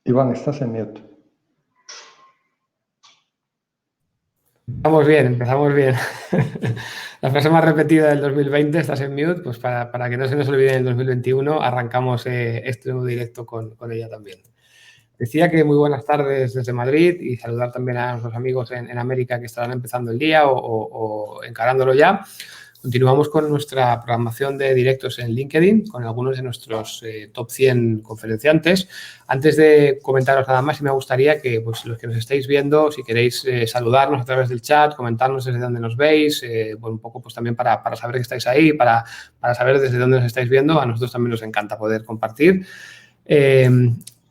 Iván, estás en mute. Empezamos bien. La frase más repetida del 2020, estás en mute, pues para que no se nos olvide en el 2021, arrancamos este nuevo directo con ella también. Decía que muy buenas tardes desde Madrid y saludar también a nuestros amigos en América que estarán empezando el día o encarándolo ya. Continuamos con nuestra programación de directos en LinkedIn con algunos de nuestros top 100 conferenciantes. Antes de comentaros nada más, me gustaría que pues, los que nos estáis viendo, si queréis saludarnos a través del chat, comentarnos desde dónde nos veis, bueno, un poco pues también para saber que estáis ahí, para saber desde dónde nos estáis viendo. A nosotros también nos encanta poder compartir.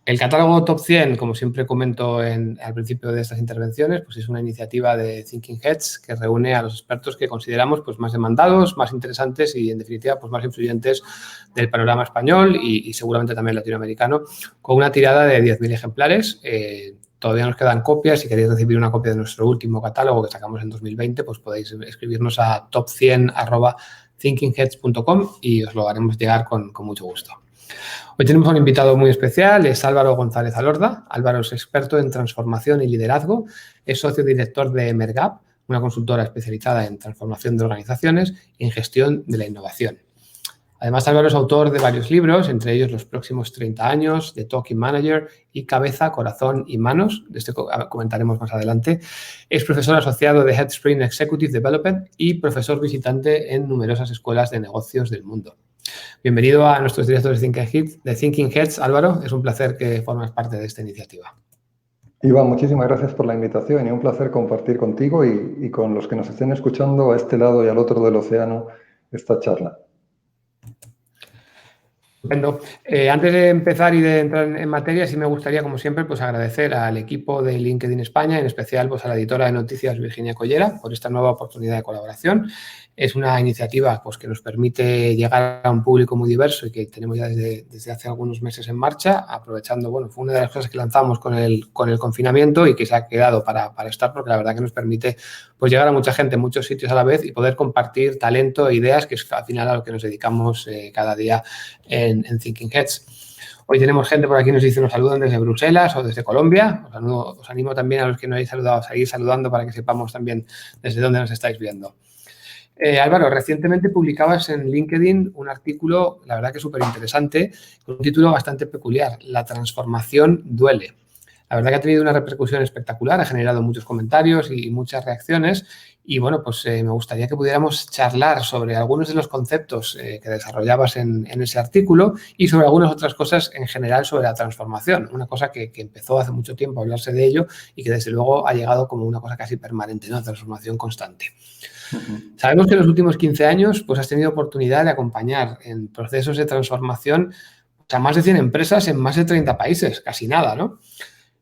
El catálogo Top 100, como siempre comento al principio de estas intervenciones, pues es una iniciativa de Thinking Heads que reúne a los expertos que consideramos pues, más demandados, más interesantes y, en definitiva, pues, más influyentes del panorama español y seguramente también latinoamericano, con una tirada de 10.000 ejemplares. Todavía nos quedan copias. Si queréis recibir una copia de nuestro último catálogo que sacamos en 2020, pues podéis escribirnos a top100@thinkingheads.com y os lo haremos llegar con mucho gusto. Hoy tenemos un invitado muy especial, es Álvaro González Alorda. Álvaro es experto en transformación y liderazgo, es socio director de Emergap, una consultora especializada en transformación de organizaciones y en gestión de la innovación. Además, Álvaro es autor de varios libros, entre ellos Los próximos 30 años, The Talking Manager y Cabeza, Corazón y Manos. De este comentaremos más adelante. Es profesor asociado de Headspring Executive Development y profesor visitante en numerosas escuelas de negocios del mundo. Bienvenido a nuestros directos de Thinking Heads, Álvaro. Es un placer que formas parte de esta iniciativa. Iván, muchísimas gracias por la invitación y un placer compartir contigo y con los que nos estén escuchando a este lado y al otro del océano esta charla. Estupendo. Antes de empezar y de entrar en materia, sí me gustaría, como siempre, pues agradecer al equipo de LinkedIn España, en especial pues, a la editora de noticias Virginia Collera, por esta nueva oportunidad de colaboración. Es una iniciativa pues, que nos permite llegar a un público muy diverso y que tenemos ya desde hace algunos meses en marcha, aprovechando, bueno, fue una de las cosas que lanzamos con el confinamiento y que se ha quedado para estar, porque la verdad que nos permite pues, llegar a mucha gente en muchos sitios a la vez y poder compartir talento e ideas, que es al final a lo que nos dedicamos cada día en Thinking Heads. Hoy tenemos gente por aquí que nos dice, nos saludan desde Bruselas o desde Colombia. Os animo también a los que no hayáis saludado a seguir saludando para que sepamos también desde dónde nos estáis viendo. Álvaro, recientemente publicabas en LinkedIn un artículo, la verdad que súper interesante, con un título bastante peculiar, La transformación duele. La verdad que ha tenido una repercusión espectacular, ha generado muchos comentarios y muchas reacciones y, bueno, pues me gustaría que pudiéramos charlar sobre algunos de los conceptos que desarrollabas en ese artículo y sobre algunas otras cosas en general sobre la transformación, una cosa que empezó hace mucho tiempo a hablarse de ello y que desde luego ha llegado como una cosa casi permanente, ¿no? Transformación constante. Sabemos que en los últimos 15 años pues, has tenido oportunidad de acompañar en procesos de transformación a más de 100 empresas en más de 30 países, casi nada, ¿no?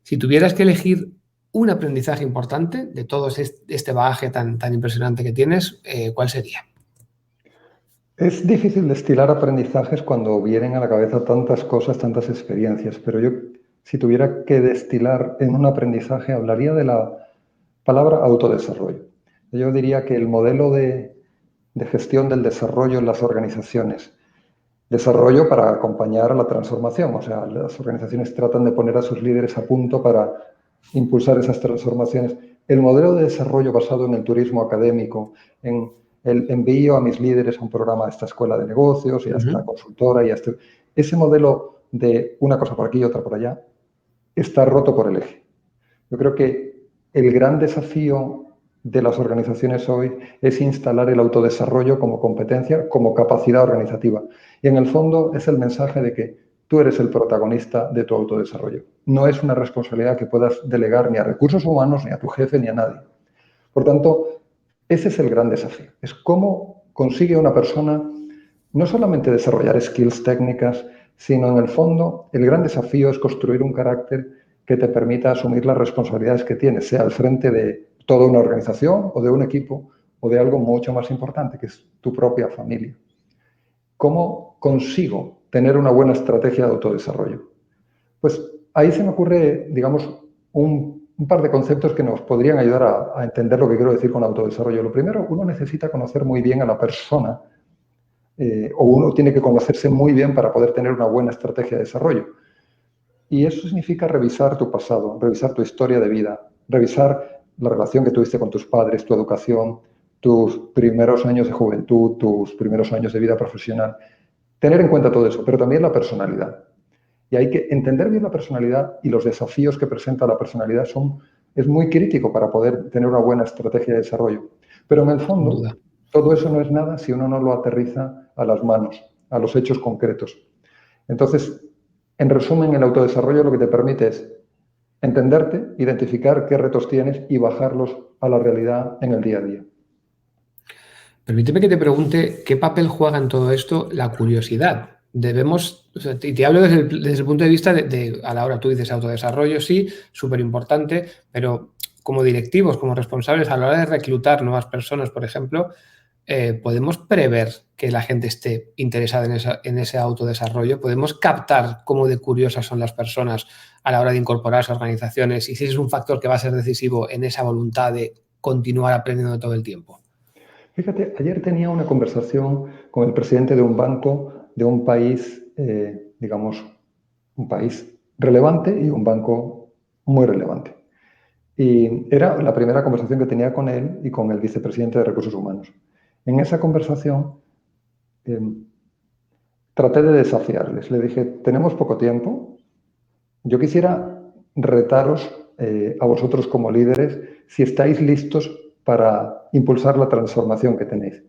Si tuvieras que elegir un aprendizaje importante de todo este bagaje tan impresionante que tienes, ¿cuál sería? Es difícil destilar aprendizajes cuando vienen a la cabeza tantas cosas, tantas experiencias, pero yo, si tuviera que destilar en un aprendizaje, hablaría de la palabra autodesarrollo. Yo diría que el modelo de gestión del desarrollo en las organizaciones, desarrollo para acompañar a la transformación, o sea, las organizaciones tratan de poner a sus líderes a punto para impulsar esas transformaciones. El modelo de desarrollo basado en el turismo académico, en el envío a mis líderes a un programa de esta escuela de negocios y a esta consultora y a ese modelo de una cosa por aquí y otra por allá está roto por el eje. Yo creo que el gran desafío de las organizaciones hoy es instalar el autodesarrollo como competencia, como capacidad organizativa. Y en el fondo es el mensaje de que tú eres el protagonista de tu autodesarrollo. No es una responsabilidad que puedas delegar ni a recursos humanos, ni a tu jefe, ni a nadie. Por tanto, ese es el gran desafío. Es cómo consigue una persona no solamente desarrollar skills técnicas, sino en el fondo el gran desafío es construir un carácter que te permita asumir las responsabilidades que tienes, sea al frente de toda una organización o de un equipo o de algo mucho más importante, que es tu propia familia. ¿Cómo consigo tener una buena estrategia de autodesarrollo? Pues ahí se me ocurre, digamos, un par de conceptos que nos podrían ayudar a entender lo que quiero decir con autodesarrollo. Lo primero, uno necesita conocer muy bien a la persona o uno tiene que conocerse muy bien para poder tener una buena estrategia de desarrollo. Y eso significa revisar tu pasado, revisar tu historia de vida, revisar la relación que tuviste con tus padres, tu educación, tus primeros años de juventud, tus primeros años de vida profesional. Tener en cuenta todo eso, pero también la personalidad. Y hay que entender bien la personalidad y los desafíos que presenta la personalidad es muy crítico para poder tener una buena estrategia de desarrollo. Pero en el Sin fondo, duda. todo eso no es nada si uno no lo aterriza a las manos, a los hechos concretos. Entonces, en resumen, el autodesarrollo lo que te permite es entenderte, identificar qué retos tienes y bajarlos a la realidad en el día a día. Permíteme que te pregunte qué papel juega en todo esto la curiosidad. Debemos, o sea, y te hablo desde el punto de vista a la hora, tú dices autodesarrollo, sí, súper importante, pero como directivos, como responsables, a la hora de reclutar nuevas personas, por ejemplo, ¿podemos prever que la gente esté interesada en ese autodesarrollo? ¿Podemos captar cómo de curiosas son las personas a la hora de incorporarse a organizaciones y si ese es un factor que va a ser decisivo en esa voluntad de continuar aprendiendo todo el tiempo? Fíjate, ayer tenía una conversación con el presidente de un banco de un país, digamos, un país relevante y un banco muy relevante. Y era la primera conversación que tenía con él y con el vicepresidente de Recursos Humanos. En esa conversación traté de desafiarles. Le dije, tenemos poco tiempo. Yo quisiera retaros a vosotros como líderes si estáis listos para impulsar la transformación que tenéis.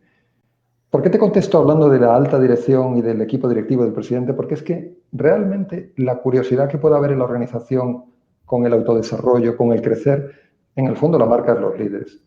¿Por qué te contesto hablando de la alta dirección y del equipo directivo del presidente? Porque es que realmente la curiosidad que pueda haber en la organización con el autodesarrollo, con el crecer, en el fondo la marcan los líderes.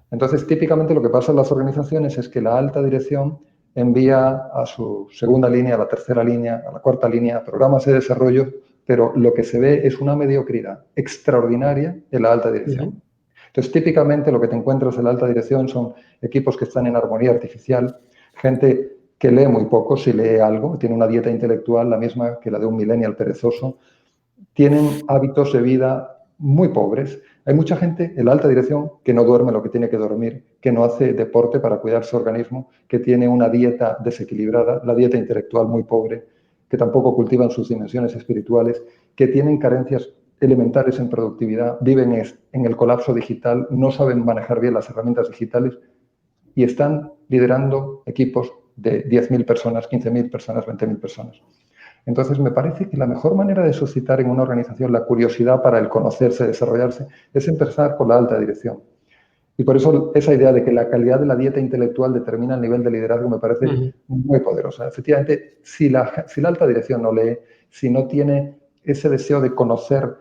Entonces, típicamente lo que pasa en las organizaciones es que la alta dirección envía a su segunda línea, a la tercera línea, a la cuarta línea, programas de desarrollo, pero lo que se ve es una mediocridad extraordinaria en la alta dirección. Entonces, típicamente lo que te encuentras en la alta dirección son equipos que están en armonía artificial, gente que lee muy poco, si lee algo, tiene una dieta intelectual la misma que la de un millennial perezoso, tienen hábitos de vida muy pobres. Hay mucha gente en la alta dirección que no duerme lo que tiene que dormir, que no hace deporte para cuidar su organismo, que tiene una dieta desequilibrada, la dieta intelectual muy pobre, que tampoco cultivan sus dimensiones espirituales, que tienen carencias elementales en productividad, viven en el colapso digital, no saben manejar bien las herramientas digitales y están liderando equipos de 10.000 personas, 15.000 personas, 20.000 personas. Entonces, me parece que la mejor manera de suscitar en una organización la curiosidad para el conocerse, desarrollarse, es empezar por la alta dirección. Y por eso esa idea de que la calidad de la dieta intelectual determina el nivel de liderazgo me parece muy poderosa. Efectivamente, si la alta dirección no lee, si no tiene ese deseo de conocer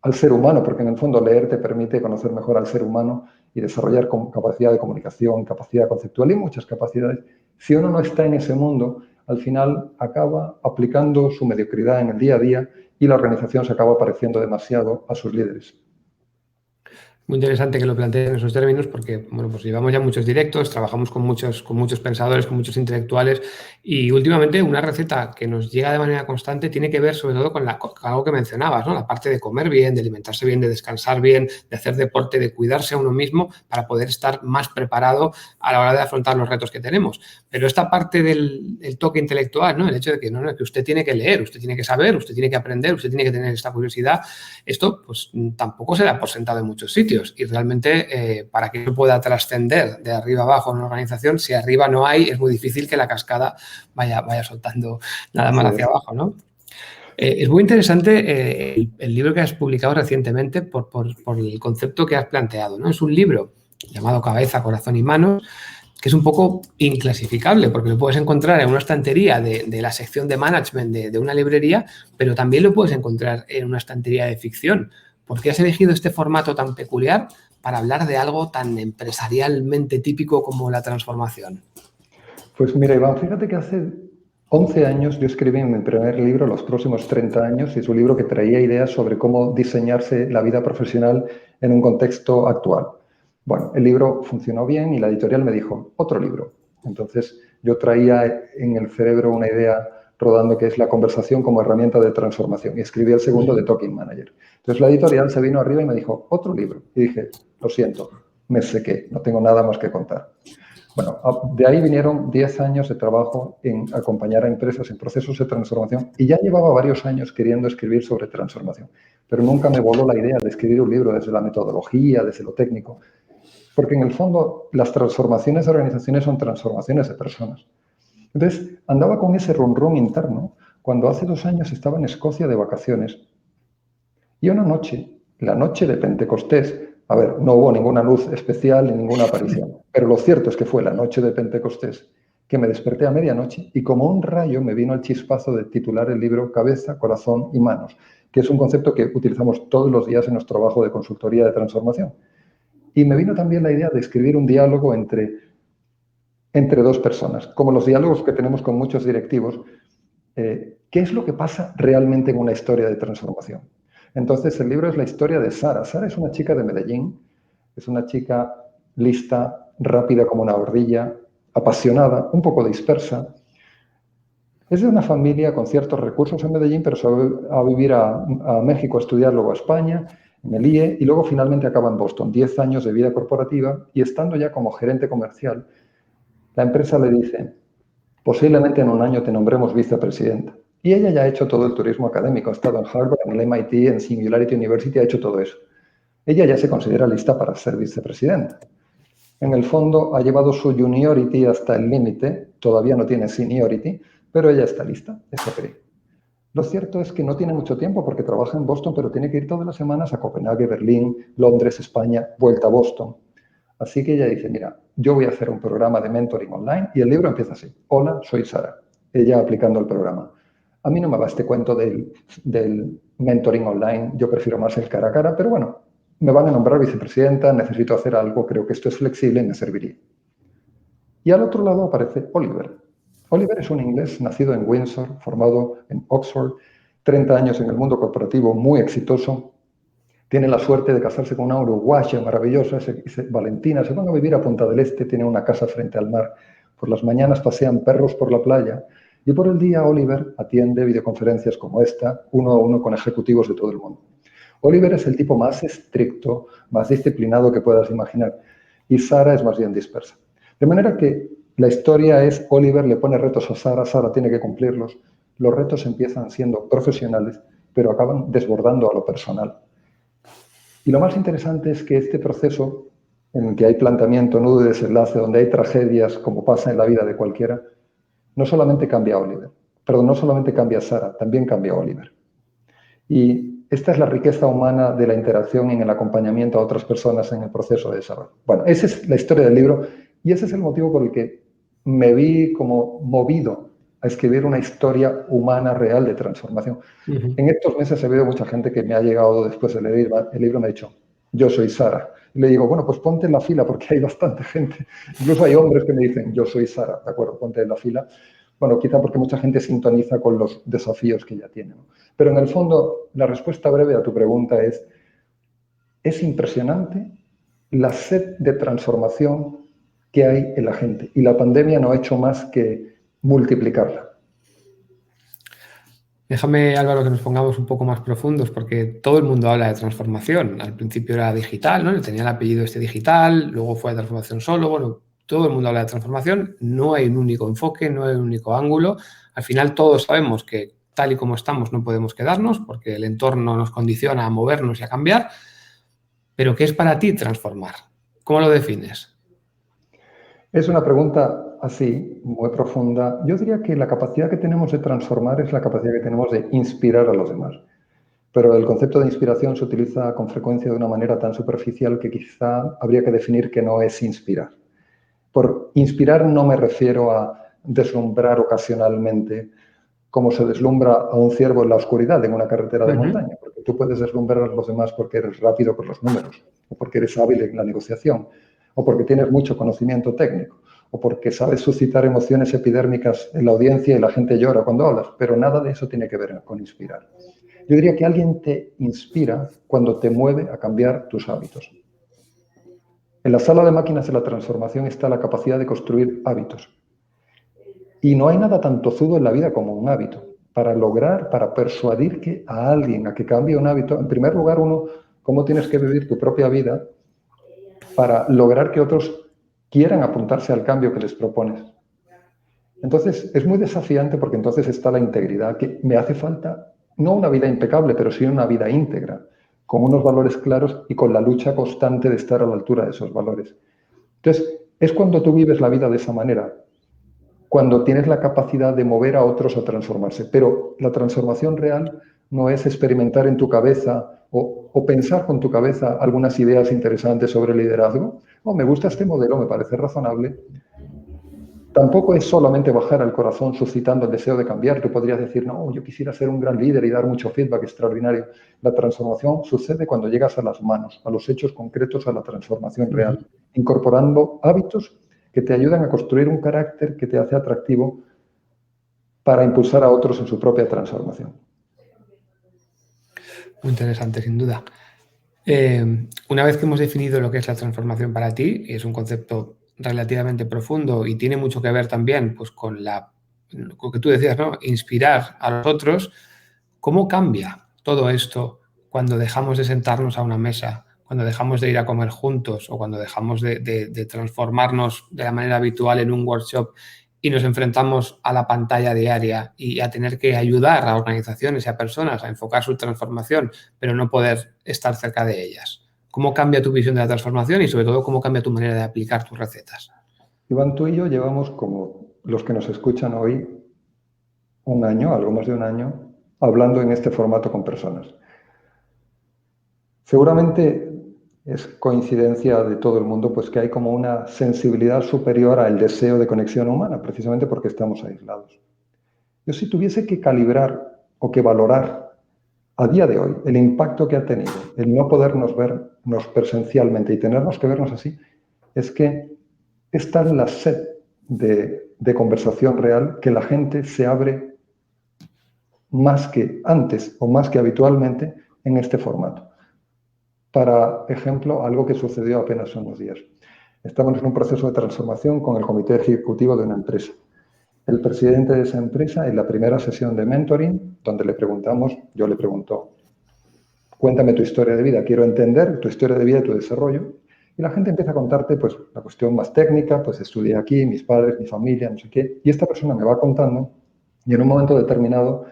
al ser humano, porque en el fondo leer te permite conocer mejor al ser humano y desarrollar capacidad de comunicación, capacidad conceptual y muchas capacidades. Si uno no está en ese mundo, al final acaba aplicando su mediocridad en el día a día y la organización se acaba pareciendo demasiado a sus líderes. Muy interesante que lo plantees en esos términos porque, bueno, pues llevamos ya muchos directos, trabajamos con muchos pensadores, con muchos intelectuales y últimamente una receta que nos llega de manera constante tiene que ver sobre todo con algo que mencionabas, ¿no? La parte de comer bien, de alimentarse bien, de descansar bien, de hacer deporte, de cuidarse a uno mismo para poder estar más preparado a la hora de afrontar los retos que tenemos. Pero esta parte del toque intelectual, ¿no? El hecho de que, no, que usted tiene que leer, usted tiene que saber, usted tiene que aprender, usted tiene que tener esta curiosidad, esto pues tampoco se da por sentado en muchos sitios. Y realmente, para que eso pueda trascender de arriba abajo en una organización, si arriba no hay, es muy difícil que la cascada vaya soltando nada más hacia abajo, ¿no? Es muy interesante el libro que has publicado recientemente por el concepto que has planteado, ¿no? Es un libro llamado Cabeza, Corazón y Manos, que es un poco inclasificable, porque lo puedes encontrar en una estantería de la sección de management de una librería, pero también lo puedes encontrar en una estantería de ficción. ¿Por qué has elegido este formato tan peculiar para hablar de algo tan empresarialmente típico como la transformación? Pues mira, Iván, fíjate que hace 11 años yo escribí mi primer libro, Los próximos 30 años, y es un libro que traía ideas sobre cómo diseñarse la vida profesional en un contexto actual. Bueno, el libro funcionó bien y la editorial me dijo, otro libro. Entonces yo traía en el cerebro una idea rodando que es la conversación como herramienta de transformación y escribí el segundo de Talking Manager. Entonces la editorial se vino arriba y me dijo, otro libro. Y dije, lo siento, me sequé, no tengo nada más que contar. Bueno, de ahí vinieron 10 años de trabajo en acompañar a empresas en procesos de transformación y ya llevaba varios años queriendo escribir sobre transformación, pero nunca me voló la idea de escribir un libro desde la metodología, desde lo técnico, porque en el fondo las transformaciones de organizaciones son transformaciones de personas. Entonces, andaba con ese rum interno cuando hace 2 años estaba en Escocia de vacaciones y una noche, la noche de Pentecostés, a ver, no hubo ninguna luz especial ni ninguna aparición, pero lo cierto es que fue la noche de Pentecostés que me desperté a medianoche y como un rayo me vino el chispazo de titular el libro Cabeza, Corazón y Manos, que es un concepto que utilizamos todos los días en nuestro trabajo de consultoría de transformación. Y me vino también la idea de escribir un diálogo entre dos personas, como los diálogos que tenemos con muchos directivos. ¿Qué es lo que pasa realmente en una historia de transformación? Entonces, el libro es la historia de Sara. Sara es una chica de Medellín, es una chica lista, rápida como una ardilla, apasionada, un poco dispersa. Es de una familia con ciertos recursos en Medellín, pero se va a vivir a México a estudiar, luego a España, en el IE, y luego finalmente acaba en Boston. 10 años de vida corporativa y estando ya como gerente comercial, la empresa le dice, posiblemente en un año te nombremos vicepresidenta. Y ella ya ha hecho todo el turismo académico, ha estado en Harvard, en el MIT, en Singularity University, ha hecho todo eso. Ella ya se considera lista para ser vicepresidenta. En el fondo ha llevado su juniority hasta el límite, todavía no tiene seniority, pero ella está lista, eso cree. Lo cierto es que no tiene mucho tiempo porque trabaja en Boston, pero tiene que ir todas las semanas a Copenhague, Berlín, Londres, España, vuelta a Boston. Así que ella dice, mira, yo voy a hacer un programa de mentoring online y el libro empieza así. Hola, soy Sara. Ella aplicando el programa. A mí no me va este cuento del mentoring online, yo prefiero más el cara a cara, pero bueno, me van a nombrar vicepresidenta, necesito hacer algo, creo que esto es flexible y me serviría. Y al otro lado aparece Oliver. Oliver es un inglés nacido en Windsor, formado en Oxford, 30 años en el mundo corporativo, muy exitoso. Tiene la suerte de casarse con una uruguaya maravillosa, Valentina. Se van a vivir a Punta del Este, tiene una casa frente al mar. Por las mañanas pasean perros por la playa y por el día Oliver atiende videoconferencias como esta, uno a uno con ejecutivos de todo el mundo. Oliver es el tipo más estricto, más disciplinado que puedas imaginar y Sara es más bien dispersa. De manera que la historia es Oliver le pone retos a Sara, Sara tiene que cumplirlos. Los retos empiezan siendo profesionales, pero acaban desbordando a lo personal. Y lo más interesante es que este proceso, en el que hay planteamiento, nudo y desenlace, donde hay tragedias, como pasa en la vida de cualquiera, no solamente cambia a Oliver, perdón, no solamente cambia a Sara, también cambia a Oliver. Y esta es la riqueza humana de la interacción en el acompañamiento a otras personas en el proceso de desarrollo. Bueno, esa es la historia del libro y ese es el motivo por el que me vi como movido a escribir una historia humana real de transformación. En estos meses he habido mucha gente que me ha llegado después de leer el libro, me ha dicho, yo soy Sara. Y le digo, bueno, pues ponte en la fila porque hay bastante gente. Incluso hay hombres que me dicen, yo soy Sara, de acuerdo, ponte en la fila. Bueno, quizá porque mucha gente sintoniza con los desafíos que ya tiene, ¿no? Pero en el fondo, la respuesta breve a tu pregunta es impresionante la sed de transformación que hay en la gente. Y la pandemia no ha hecho más que multiplicarla. Déjame, Álvaro, que nos pongamos un poco más profundos, porque todo el mundo habla de transformación. Al principio era digital, ¿no? Tenía el apellido digital, luego fue transformación solo. Bueno, todo el mundo habla de transformación. No hay un único enfoque, no hay un único ángulo. Al final todos sabemos que tal y como estamos no podemos quedarnos porque el entorno nos condiciona a movernos y a cambiar. Pero ¿qué es para ti transformar? ¿Cómo lo defines? Es una pregunta así, muy profunda. Yo diría que la capacidad que tenemos de transformar es la capacidad que tenemos de inspirar a los demás. Pero el concepto de inspiración se utiliza con frecuencia de una manera tan superficial que quizá habría que definir que no es inspirar. Por inspirar no me refiero a deslumbrar ocasionalmente como se deslumbra a un ciervo en la oscuridad en una carretera de montaña, porque tú puedes deslumbrar a los demás porque eres rápido con los números, o porque eres hábil en la negociación, o porque tienes mucho conocimiento técnico, o porque sabes suscitar emociones epidérmicas en la audiencia y la gente llora cuando hablas, pero nada de eso tiene que ver con inspirar. Yo diría que alguien te inspira cuando te mueve a cambiar tus hábitos. En la sala de máquinas de la transformación está la capacidad de construir hábitos. Y no hay nada tan tozudo en la vida como un hábito. Para persuadir a alguien a que cambie un hábito, en primer lugar, cómo tienes que vivir tu propia vida para lograr que otros quieran apuntarse al cambio que les propones. Entonces, es muy desafiante porque entonces está la integridad, que me hace falta, no una vida impecable, pero sí una vida íntegra, con unos valores claros y con la lucha constante de estar a la altura de esos valores. Entonces, es cuando tú vives la vida de esa manera, cuando tienes la capacidad de mover a otros a transformarse. Pero la transformación real no es experimentar en tu cabeza o pensar con tu cabeza algunas ideas interesantes sobre liderazgo. Oh, me gusta este modelo, me parece razonable. Tampoco es solamente bajar al corazón suscitando el deseo de cambiar. Tú podrías decir, no, yo quisiera ser un gran líder y dar mucho feedback extraordinario. La transformación sucede cuando llegas a las manos, a los hechos concretos, a la transformación real, incorporando hábitos que te ayudan a construir un carácter que te hace atractivo para impulsar a otros en su propia transformación. Muy interesante, sin duda. Una vez que hemos definido lo que es la transformación para ti, y es un concepto relativamente profundo y tiene mucho que ver también pues, con lo que tú decías, ¿no? Inspirar a los otros, ¿cómo cambia todo esto cuando dejamos de sentarnos a una mesa, cuando dejamos de ir a comer juntos o cuando dejamos de transformarnos de la manera habitual en un workshop y nos enfrentamos a la pantalla diaria y a tener que ayudar a organizaciones y a personas a enfocar su transformación, pero no poder estar cerca de ellas? ¿Cómo cambia tu visión de la transformación y sobre todo cómo cambia tu manera de aplicar tus recetas? Iván, tú y yo llevamos, como los que nos escuchan hoy, un año, algo más de un año, hablando en este formato con personas. Seguramente es coincidencia de todo el mundo, pues que hay como una sensibilidad superior al deseo de conexión humana, precisamente porque estamos aislados. Yo si tuviese que calibrar o que valorar a día de hoy el impacto que ha tenido el no podernos vernos presencialmente y tenernos que vernos así, es que esta es la sed de conversación real, que la gente se abre más que antes o más que habitualmente en este formato. Para ejemplo, algo que sucedió apenas unos días. Estamos en un proceso de transformación con el comité ejecutivo de una empresa. El presidente de esa empresa, en la primera sesión de mentoring, donde yo le pregunto, cuéntame tu historia de vida, quiero entender tu historia de vida y tu desarrollo. Y la gente empieza a contarte pues, la cuestión más técnica, pues estudié aquí, mis padres, mi familia, no sé qué. Y esta persona me va contando y en un momento determinado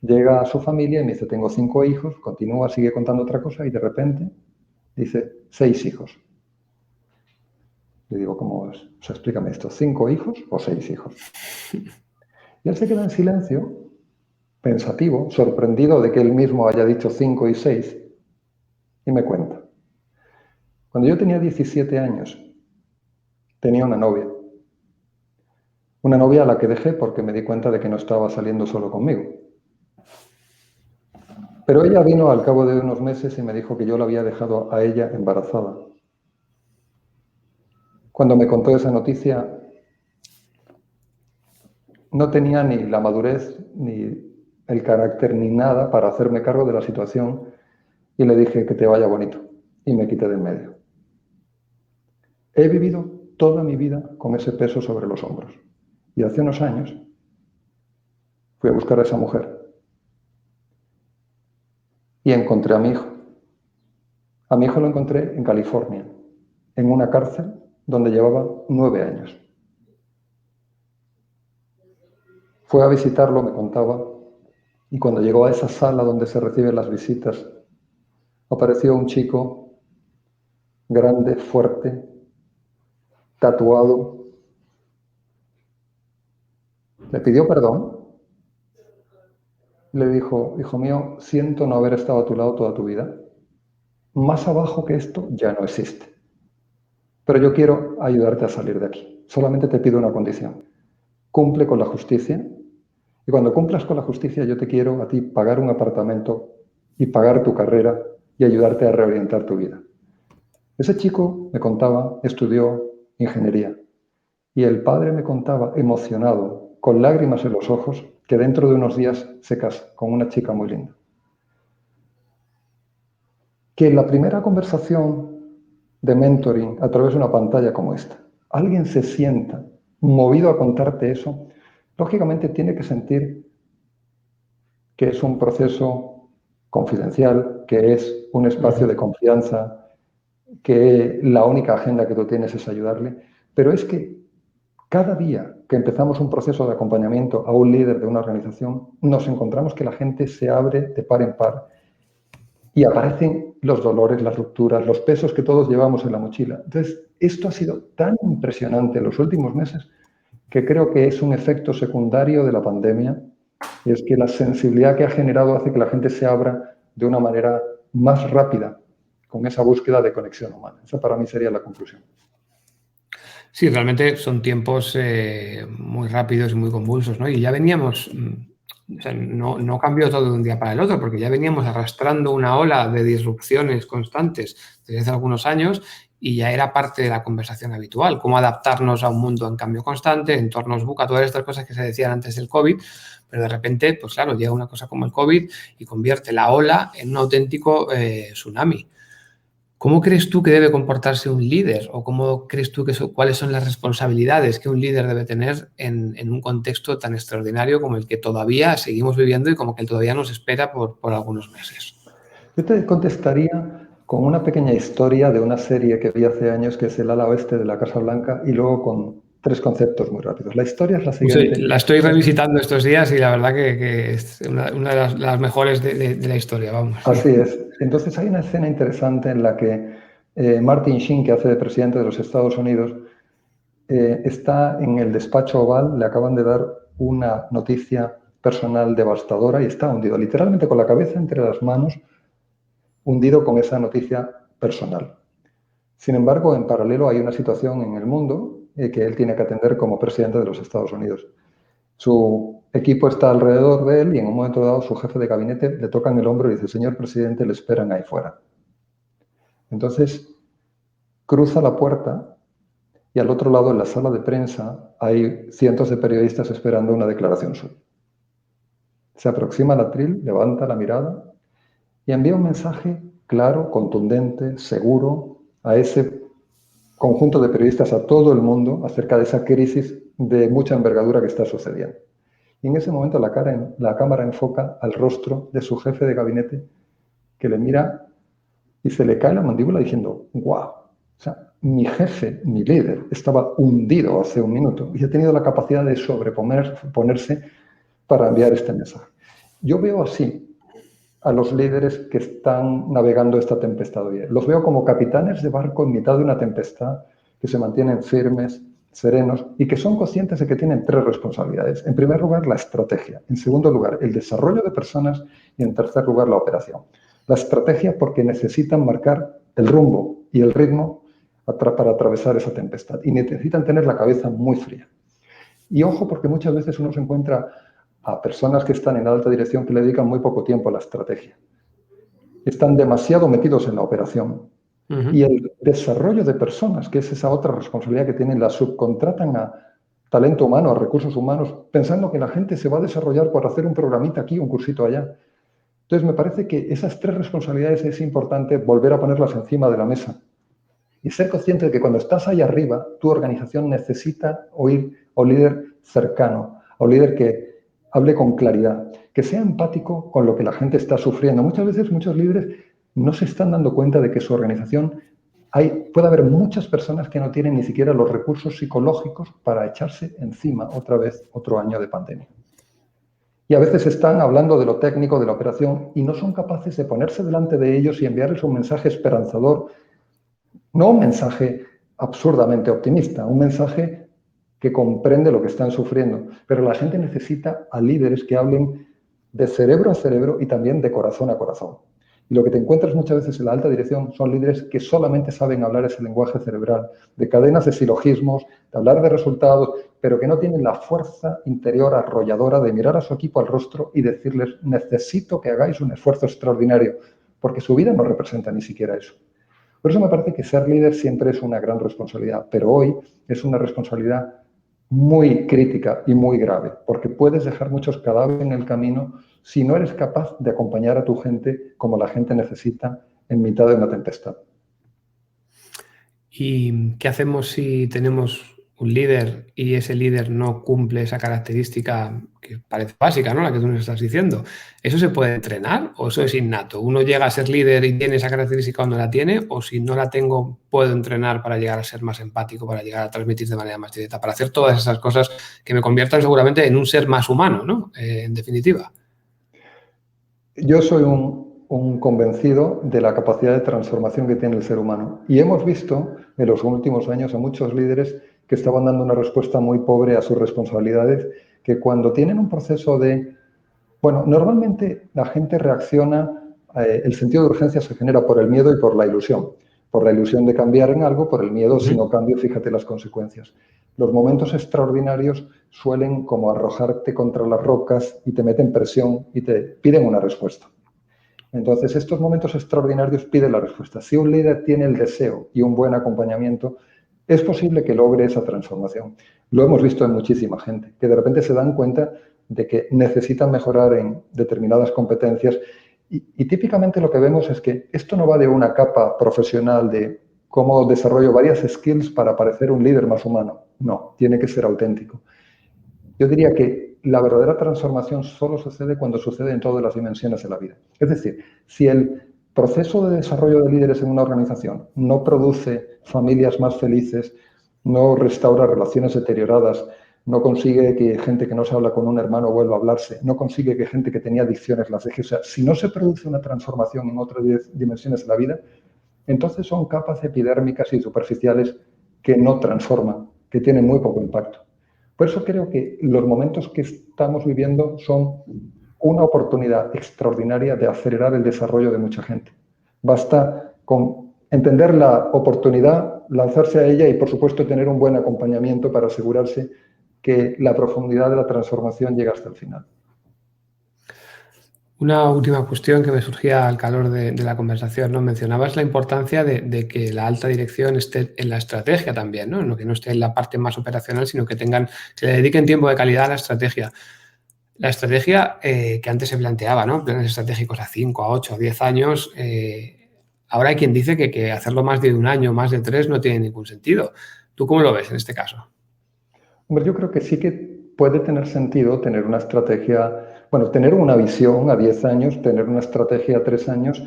llega a su familia y me dice, tengo 5 hijos, continúa, sigue contando otra cosa y de repente dice, 6 hijos. Le digo, ¿cómo es? O sea, explícame esto, ¿5 hijos o 6 hijos? Y él se queda en silencio, pensativo, sorprendido de que él mismo haya dicho 5 y 6, y me cuenta. Cuando yo tenía 17 años, tenía una novia. Una novia a la que dejé porque me di cuenta de que no estaba saliendo solo conmigo. Pero ella vino al cabo de unos meses y me dijo que yo la había dejado a ella embarazada. Cuando me contó esa noticia, no tenía ni la madurez, ni el carácter, ni nada para hacerme cargo de la situación y le dije que te vaya bonito y me quité de en medio. He vivido toda mi vida con ese peso sobre los hombros y hace unos años fui a buscar a esa mujer y encontré a mi hijo. A mi hijo lo encontré en California, en una cárcel donde llevaba 9 años. Fue a visitarlo, me contaba, y cuando llegó a esa sala donde se reciben las visitas, apareció un chico grande, fuerte, tatuado. Le pidió perdón. Le dijo, hijo mío, siento no haber estado a tu lado toda tu vida. Más abajo que esto ya no existe. Pero yo quiero ayudarte a salir de aquí. Solamente te pido una condición. Cumple con la justicia. Y cuando cumplas con la justicia, yo te quiero a ti pagar un apartamento y pagar tu carrera y ayudarte a reorientar tu vida. Ese chico, me contaba, estudió ingeniería. Y el padre me contaba, emocionado, con lágrimas en los ojos, que dentro de unos días se casa con una chica muy linda. Que en la primera conversación de mentoring a través de una pantalla como esta, alguien se sienta movido a contarte eso, lógicamente tiene que sentir que es un proceso confidencial, que es un espacio de confianza que la única agenda que tú tienes es ayudarle, pero es que cada día que empezamos un proceso de acompañamiento a un líder de una organización, nos encontramos que la gente se abre de par en par y aparecen los dolores, las rupturas, los pesos que todos llevamos en la mochila. Entonces, esto ha sido tan impresionante en los últimos meses que creo que es un efecto secundario de la pandemia, y es que la sensibilidad que ha generado hace que la gente se abra de una manera más rápida con esa búsqueda de conexión humana. Esa para mí sería la conclusión. Sí, realmente son tiempos muy rápidos y muy convulsos, ¿no? Y ya veníamos, o sea, no cambió todo de un día para el otro, porque ya veníamos arrastrando una ola de disrupciones constantes desde hace algunos años y ya era parte de la conversación habitual, cómo adaptarnos a un mundo en cambio constante, entornos VUCA, todas estas cosas que se decían antes del COVID, pero de repente, pues claro, llega una cosa como el COVID y convierte la ola en un auténtico tsunami. ¿Cómo crees tú que debe comportarse un líder? ¿O cómo crees tú que cuáles son las responsabilidades que un líder debe tener en un contexto tan extraordinario como el que todavía seguimos viviendo y como que todavía nos espera por algunos meses? Yo te contestaría con una pequeña historia de una serie que vi hace años, que es El ala oeste de la Casa Blanca, y luego con 3 conceptos muy rápidos. La historia es la Sí, siguiente. la estoy revisitando estos días y la verdad que es una de las mejores de la historia, vamos. Así es. Entonces hay una escena interesante en la que Martin Sheen, que hace de presidente de los Estados Unidos, está en el despacho oval, le acaban de dar una noticia personal devastadora y está hundido, literalmente con la cabeza entre las manos, hundido con esa noticia personal. Sin embargo, en paralelo hay una situación en el mundo que él tiene que atender como presidente de los Estados Unidos. Su equipo está alrededor de él y en un momento dado su jefe de gabinete le toca en el hombro y dice: señor presidente, le esperan ahí fuera. Entonces cruza la puerta y al otro lado, en la sala de prensa, hay cientos de periodistas esperando una declaración suya. Se aproxima al atril, levanta la mirada y envía un mensaje claro, contundente, seguro a ese conjunto de periodistas, a todo el mundo, acerca de esa crisis de mucha envergadura que está sucediendo. Y en ese momento la cámara enfoca al rostro de su jefe de gabinete, que le mira y se le cae la mandíbula diciendo: ¡guau! O sea, mi jefe, mi líder, estaba hundido hace un minuto y ha tenido la capacidad de sobreponerse para enviar este mensaje. Yo veo así a los líderes que están navegando esta tempestad hoy. Los veo como capitanes de barco en mitad de una tempestad, que se mantienen firmes, serenos y que son conscientes de que tienen 3 responsabilidades. En primer lugar, la estrategia. En segundo lugar, el desarrollo de personas. Y en tercer lugar, la operación. La estrategia porque necesitan marcar el rumbo y el ritmo para atravesar esa tempestad. Y necesitan tener la cabeza muy fría. Y ojo, porque muchas veces uno se encuentra a personas que están en la alta dirección que le dedican muy poco tiempo a la estrategia. Están demasiado metidos en la operación. Y el desarrollo de personas, que es esa otra responsabilidad que tienen, la subcontratan a talento humano, a recursos humanos, pensando que la gente se va a desarrollar por hacer un programita aquí, un cursito allá. Entonces, me parece que esas 3 responsabilidades es importante volver a ponerlas encima de la mesa y ser consciente de que cuando estás ahí arriba, tu organización necesita oír a un líder cercano, a un líder que hable con claridad, que sea empático con lo que la gente está sufriendo. Muchas veces muchos líderes no se están dando cuenta de que su organización puede haber muchas personas que no tienen ni siquiera los recursos psicológicos para echarse encima otra vez otro año de pandemia. Y a veces están hablando de lo técnico, de la operación, y no son capaces de ponerse delante de ellos y enviarles un mensaje esperanzador. No un mensaje absurdamente optimista, un mensaje que comprende lo que están sufriendo. Pero la gente necesita a líderes que hablen de cerebro a cerebro y también de corazón a corazón. Y lo que te encuentras muchas veces en la alta dirección son líderes que solamente saben hablar ese lenguaje cerebral, de cadenas de silogismos, de hablar de resultados, pero que no tienen la fuerza interior arrolladora de mirar a su equipo al rostro y decirles: necesito que hagáis un esfuerzo extraordinario, porque su vida no representa ni siquiera eso. Por eso me parece que ser líder siempre es una gran responsabilidad, pero hoy es una responsabilidad muy crítica y muy grave, porque puedes dejar muchos cadáveres en el camino si no eres capaz de acompañar a tu gente como la gente necesita en mitad de una tempestad. ¿Y qué hacemos si tenemos un líder y ese líder no cumple esa característica que parece básica, ¿no? La que tú nos estás diciendo, ¿eso se puede entrenar o eso es innato? ¿Uno llega a ser líder y tiene esa característica cuando la tiene, o si no la tengo, puedo entrenar para llegar a ser más empático, para llegar a transmitir de manera más directa, para hacer todas esas cosas que me conviertan seguramente en un ser más humano, ¿no? En definitiva. Yo soy un convencido de la capacidad de transformación que tiene el ser humano. Y hemos visto en los últimos años a muchos líderes que estaban dando una respuesta muy pobre a sus responsabilidades, que cuando tienen un proceso de... Bueno, normalmente la gente reacciona, el sentido de urgencia se genera por el miedo y por la ilusión. Por la ilusión de cambiar en algo, por el miedo, si no cambio, fíjate las consecuencias. Los momentos extraordinarios suelen como arrojarte contra las rocas y te meten presión y te piden una respuesta. Entonces, estos momentos extraordinarios piden la respuesta. Si un líder tiene el deseo y un buen acompañamiento, es posible que logre esa transformación. Lo hemos visto en muchísima gente, que de repente se dan cuenta de que necesitan mejorar en determinadas competencias y típicamente lo que vemos es que esto no va de una capa profesional de cómo desarrollo varias skills para parecer un líder más humano. No, tiene que ser auténtico. Yo diría que la verdadera transformación solo sucede cuando sucede en todas las dimensiones de la vida. Es decir, si el proceso de desarrollo de líderes en una organización no produce familias más felices, no restaura relaciones deterioradas, no consigue que gente que no se habla con un hermano vuelva a hablarse, no consigue que gente que tenía adicciones las deje. O sea, si no se produce una transformación en otras dimensiones de la vida, entonces son capas epidérmicas y superficiales que no transforman, que tienen muy poco impacto. Por eso creo que los momentos que estamos viviendo son una oportunidad extraordinaria de acelerar el desarrollo de mucha gente. Basta con entender la oportunidad, lanzarse a ella y, por supuesto, tener un buen acompañamiento para asegurarse que la profundidad de la transformación llega hasta el final. Una última cuestión que me surgía al calor de la conversación, ¿no? Mencionabas la importancia de que la alta dirección esté en la estrategia también, ¿no? Que no esté en la parte más operacional, sino que le dediquen tiempo de calidad a la estrategia. La estrategia que antes se planteaba, ¿no? Planes estratégicos a 5, a 8, a 10 años. Ahora hay quien dice que hacerlo más de un año, más de 3, no tiene ningún sentido. ¿Tú cómo lo ves en este caso? Hombre, yo creo que sí que puede tener sentido tener una estrategia, bueno, tener una visión a 10 años, tener una estrategia a 3 años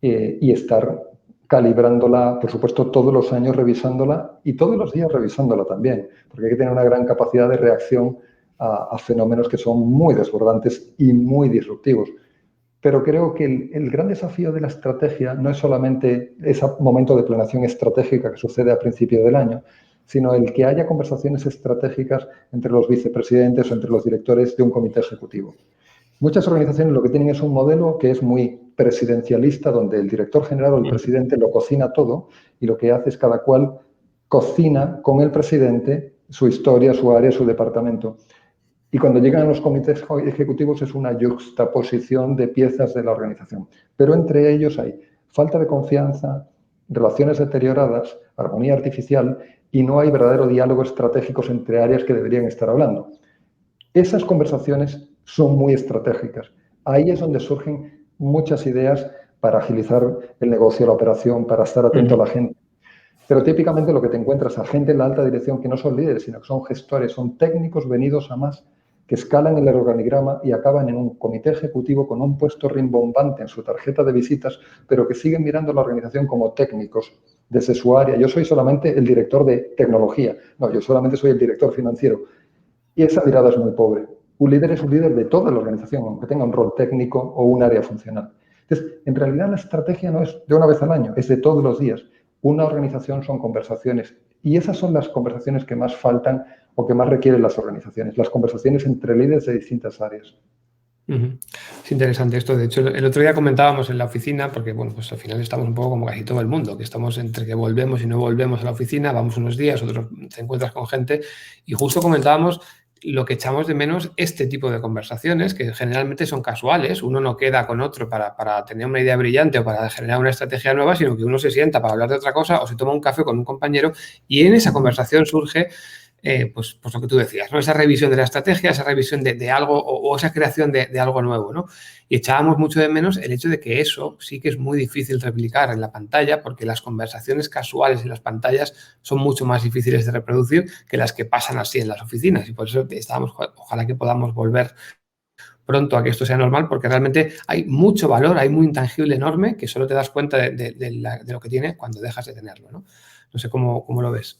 y estar calibrándola, por supuesto, todos los años revisándola y todos los días revisándola también, porque hay que tener una gran capacidad de reacción a fenómenos que son muy desbordantes y muy disruptivos. Pero creo que el gran desafío de la estrategia no es solamente ese momento de planeación estratégica que sucede a principio del año, sino el que haya conversaciones estratégicas entre los vicepresidentes o entre los directores de un comité ejecutivo. Muchas organizaciones lo que tienen es un modelo que es muy presidencialista, donde el director general o el presidente lo cocina todo y lo que hace es cada cual cocina con el presidente su historia, su área, su departamento. Y cuando llegan a los comités ejecutivos es una yuxtaposición de piezas de la organización. Pero entre ellos hay falta de confianza, relaciones deterioradas, armonía artificial y no hay verdadero diálogo estratégicos entre áreas que deberían estar hablando. Esas conversaciones son muy estratégicas. Ahí es donde surgen muchas ideas para agilizar el negocio, la operación, para estar atento a la gente. Pero típicamente lo que te encuentras a gente en la alta dirección que no son líderes, sino que son gestores, son técnicos venidos a más, que escalan el organigrama y acaban en un comité ejecutivo con un puesto rimbombante en su tarjeta de visitas, pero que siguen mirando la organización como técnicos desde su área. Yo soy solamente el director de tecnología, no, yo solamente soy el director financiero. Y esa mirada es muy pobre. Un líder es un líder de toda la organización, aunque tenga un rol técnico o un área funcional. Entonces, en realidad la estrategia no es de una vez al año, es de todos los días. Una organización son conversaciones y esas son las conversaciones que más faltan o que más requieren las organizaciones, las conversaciones entre líderes de distintas áreas. Es interesante esto. De hecho, el otro día comentábamos en la oficina, porque bueno, pues al final estamos un poco como casi todo el mundo, que estamos entre que volvemos y no volvemos a la oficina, vamos unos días, otros te encuentras con gente, y justo comentábamos lo que echamos de menos este tipo de conversaciones, que generalmente son casuales, uno no queda con otro para tener una idea brillante o para generar una estrategia nueva, sino que uno se sienta para hablar de otra cosa o se toma un café con un compañero y en esa conversación surge pues lo que tú decías, ¿no? Esa revisión de la estrategia, esa revisión de algo o esa creación de algo nuevo, ¿no? Y echábamos mucho de menos el hecho de que eso sí que es muy difícil replicar en la pantalla porque las conversaciones casuales en las pantallas son mucho más difíciles de reproducir que las que pasan así en las oficinas y por eso estábamos, ojalá que podamos volver pronto a que esto sea normal porque realmente hay mucho valor, hay muy intangible enorme que solo te das cuenta de lo que tiene cuando dejas de tenerlo, ¿no? No sé cómo lo ves.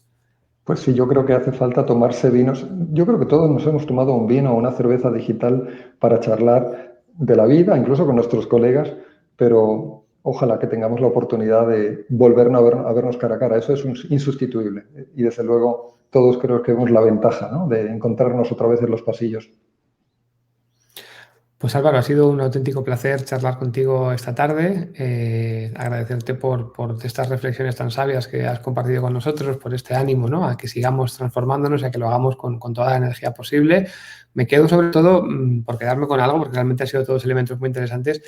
Pues sí, yo creo que hace falta tomarse vinos. Yo creo que todos nos hemos tomado un vino o una cerveza digital para charlar de la vida, incluso con nuestros colegas, pero ojalá que tengamos la oportunidad de volvernos a vernos cara a cara. Eso es insustituible. Y desde luego todos creo que vemos la ventaja, ¿no?, de encontrarnos otra vez en los pasillos. Pues Álvaro, ha sido un auténtico placer charlar contigo esta tarde, agradecerte por estas reflexiones tan sabias que has compartido con nosotros, por este ánimo, ¿no?, a que sigamos transformándonos y a que lo hagamos con toda la energía posible. Me quedo sobre todo por quedarme con algo, porque realmente han sido todos elementos muy interesantes,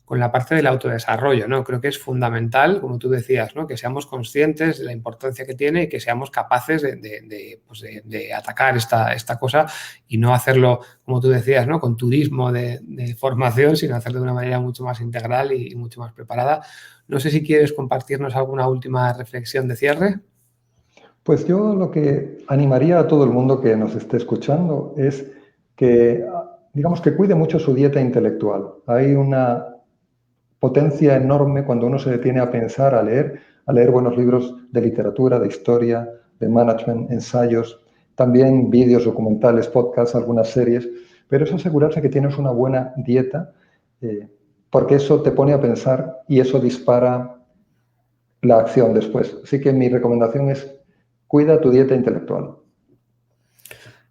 con la parte del autodesarrollo, ¿no? Creo que es fundamental, como tú decías, ¿no?, que seamos conscientes de la importancia que tiene y que seamos capaces de atacar esta cosa y no hacerlo, como tú decías, ¿no?, con turismo de formación, sino hacerlo de una manera mucho más integral y mucho más preparada. No sé si quieres compartirnos alguna última reflexión de cierre. Pues yo lo que animaría a todo el mundo que nos esté escuchando es que, digamos, que cuide mucho su dieta intelectual. Hay una potencia enorme cuando uno se detiene a pensar, a leer buenos libros de literatura, de historia, de management, ensayos, también vídeos, documentales, podcasts, algunas series, pero es asegurarse que tienes una buena dieta, porque eso te pone a pensar y eso dispara la acción después. Así que mi recomendación es cuida tu dieta intelectual.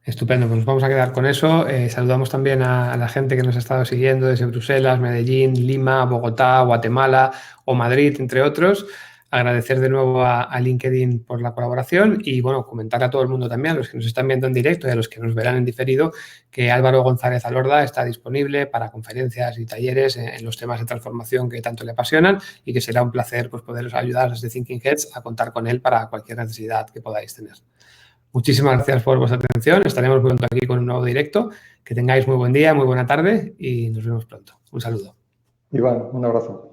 Estupendo, pues nos vamos a quedar con eso. Saludamos también a la gente que nos ha estado siguiendo desde Bruselas, Medellín, Lima, Bogotá, Guatemala o Madrid, entre otros. Agradecer de nuevo a LinkedIn por la colaboración y, bueno, comentar a todo el mundo también, a los que nos están viendo en directo y a los que nos verán en diferido, que Álvaro González Alorda está disponible para conferencias y talleres en los temas de transformación que tanto le apasionan y que será un placer pues, poderos ayudar desde Thinking Heads a contar con él para cualquier necesidad que podáis tener. Muchísimas gracias por vuestra atención. Estaremos pronto aquí con un nuevo directo. Que tengáis muy buen día, muy buena tarde y nos vemos pronto. Un saludo. Iván, un abrazo.